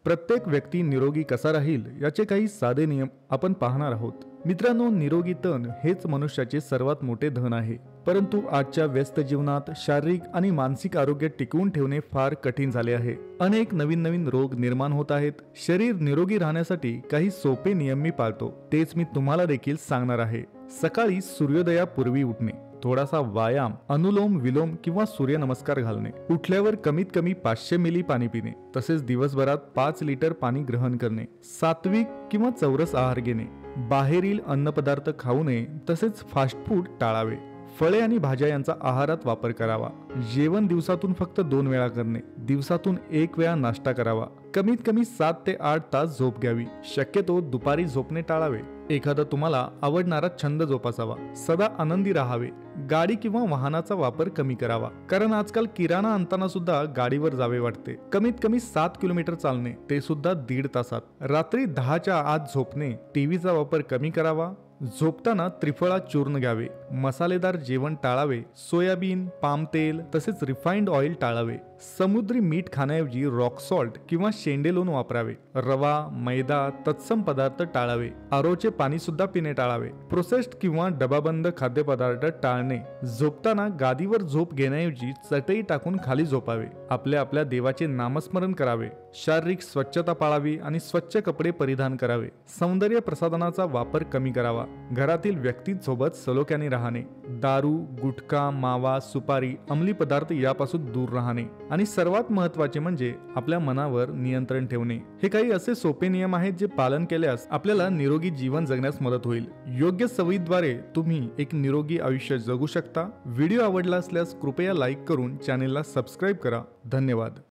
प्रत्येक व्यक्ती निरोगी कसा राहील याचे काही साधे नियम आपण पाहणार आहोत। मित्रांनो, निरोगी तन हेच मनुष्याचे सर्वात मोठे धन आहे। परंतु आजच्या व्यस्त जीवनात शारीरिक आणि मानसिक आरोग्य टिकवून ठेवणे फार कठीण झाले आहे। अनेक नवीन नवीन रोग निर्माण होत आहेत। शरीर निरोगी राहण्यासाठी काही सोपे नियम मी पाळतो, तेच मी तुम्हाला देखील सांगणार आहे। सकाळी सूर्योदयापूर्वी उठणे, थोडासा व्यायाम, अनुलोम विलोम किंवा सूर्यनमस्कार घालणे, उठल्यावर कमीत कमी 500 मिली पाणी पिणे, तसेच दिवसभरात 5 लिटर पाणी ग्रहण करणे, सात्विक किंवा चौरस आहार घेणे, बाहेरील अन्नपदार्थ खाऊ नये, तसेच फास्ट फूड टाळावे, फळे आणि भाज्या यांचा आहारात वापर करावा, जेवण दिवसातून फक्त 2 वेळा करणे, दिवसातून 1 वेळा नाश्ता करावा, कमीत कमी 7 ते 8 तास झोप घ्यावी, शक्यतो दुपारी झोपणे टाळावे, एखादा तुम्हाला आवडणारा छंद जोपासावा, सदा आनंदी राहावे, गाडी किंवा वाहनाचा वापर कमी करावा, कारण आजकाल किराणा आणताना सुद्धा गाडीवर जावे वाटते। कमीत कमी 7 किलोमीटर चालणे, ते सुद्धा 1.5 तासात, रात्री 10च्या आत झोपणे, टीव्हीचा वापर कमी करावा, झोपताना त्रिफळा चूर्ण घ्यावे, मसालेदार जेवण टाळावे, सोयाबीन, पाम तेल तसेच रिफाइंड ऑइल टाळावे, समुद्री मीठ खाण्याऐवजी रॉक सॉल्ट किंवा शेंडे लोण वापरावे, रवा, मैदा तत्सम पदार्थ टाळावे, आरोचे पाणी सुद्धा पिणे टाळावे, प्रोसेस्ड किंवा डबाबंद खाद्यपदार्थ टाळणे, झोपताना गादीवर झोप घेण्याऐवजी चटई टाकून खाली झोपावे, आपल्या देवाचे नामस्मरण करावे, शारीरिक स्वच्छता पाळावी आणि स्वच्छ कपडे परिधान करावे, सौंदर्य प्रसाधनाचा वापर कमी करावा, घरातील व्यक्तींसोबत सलोख्याने राहणे, दारू, गुटखा, मावा, सुपारी, अंमली पदार्थ यापासून दूर राहणे आणि सर्वात महत्त्वाचे म्हणजे आपल्या मनावर नियंत्रण ठेवणे। हे काही असे सोपे नियम आहेत जे पालन केल्यास आपल्याला निरोगी जीवन जगण्यास मदत होईल। योग्य सवयीद्वारे तुम्ही एक निरोगी आयुष्य जगू शकता। व्हिडिओ आवडला असल्यास कृपया लाईक करून चॅनेलला सबस्क्राईब करा। धन्यवाद।